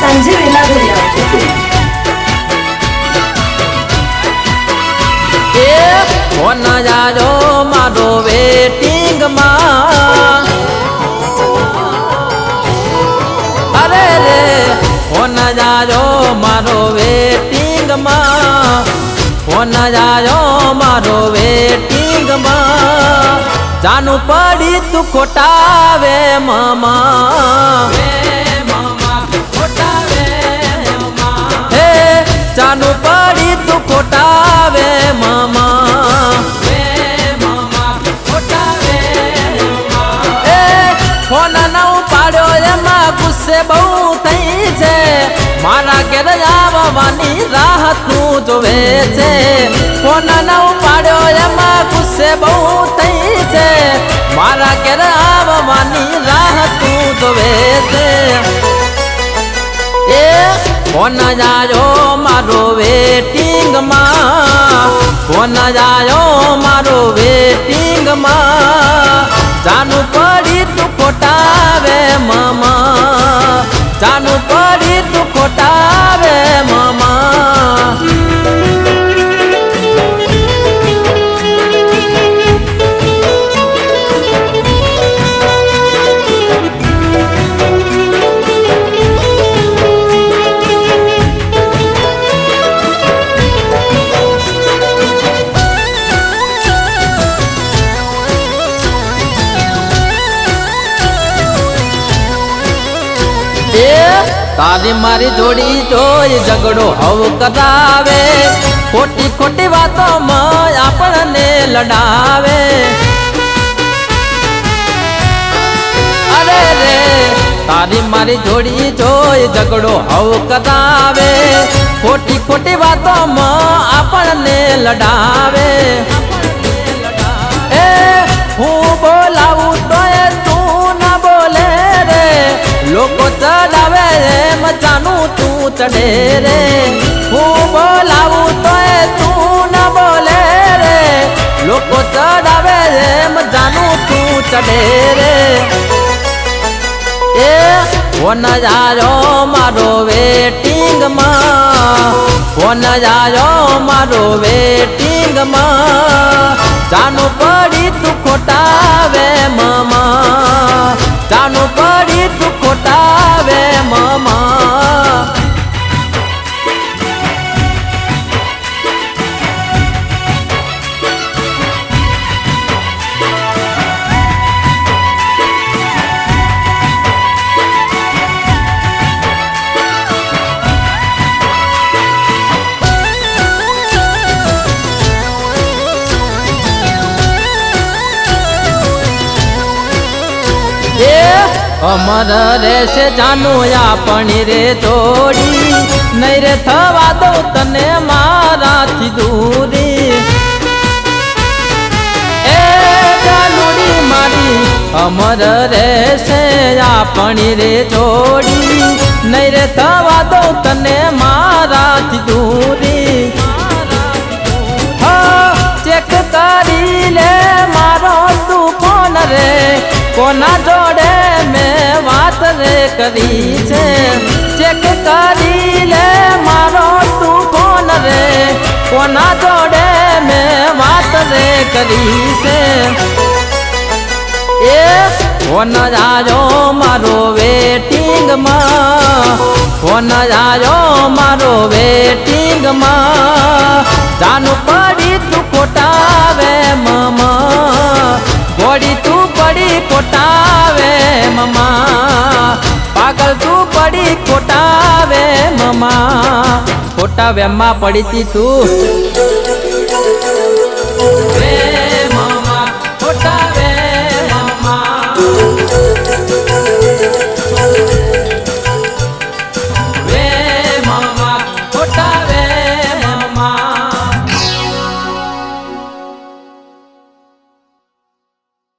સાંજે વેલા ઘરે આવજો. ફોન જાજો મારો વેટિંગ માં, અરે રે ફોન જાજો મારો વેટિંગ માં, ફોન જાજો મારો વેટિંગ માં. જાનું પડી તું ખોટાવે મામા, હે જાનું પડી તું ખોટાવે મામા. ફોન ન ઉપાડ્યો એમાં ગુસ્સે બહુ થઈ છે, મારા ઘેર આવવાની રાહ તું જોવે છે. ફોન ન ઉપાડ્યો એમાં ગુસ્સે બહુ થઈ છે, મારા ઘેર આવવાની રાહ તું જોવે છે. એ ફોન જાજો મારો વેટિંગ માં, ફોન જાજો મારો વેટિંગ માં. જાનું પડી તું ખોટાવે મામા, જાનું પડી તું ખોટાવે મામા. તારી મારી જોડી જોઈ ઝઘડો હવ કરાવે, ખોટી ખોટી વાતોમાં આપણને લડાવે. અરે રે તારી મારી જોડી જોઈ ઝઘડો હવ કરાવે, ખોટી ખોટી વાતોમાં આપણને લડાવે. એ હું બોલાવું તો તું ના બોલે રે, લોકો ચડાવે એમ જાનું તું ચડે રે. હું બોલાવું તો તું ન બોલે રે, લોકો ચડાવે એમ જાનું તું ચડે રે. એ ફોન જાજો મારો વેટિંગ માં, ફોન જાજો મારો વેટિંગ માં. જાનું પડી તું ખોટાવે મામા, જાનું પડી તું ખોટાવે મામા. અમર રહેશે જાનું આપણી રે જોડી, નહીં રે થવા દઉં તને મારાથી દૂરી. એ જાનુડી મારી અમર રહેશે આપણી રે જોડી, નહીં રે થવા દઉં તને મારાથી દૂરી. ચેક કરી લે મારો તું ફોન રે, કોના જોડે મેં વાત રે કરી છે. ચેક કરી લે મારો તું ફોન રે, કોના જોડે મેં વાત રે કરી છે. એ ફોન જાજો મારો વેટિંગ માં, ફોન જાજો મારો વેટિંગ માં. જાનું પડી તું ખોટાવે મામા, ગોળી તું પડી ખોટાવે મામા, પાગલ તું પડી ખોટાવે મામા. ખોટાવે માં પડી તું.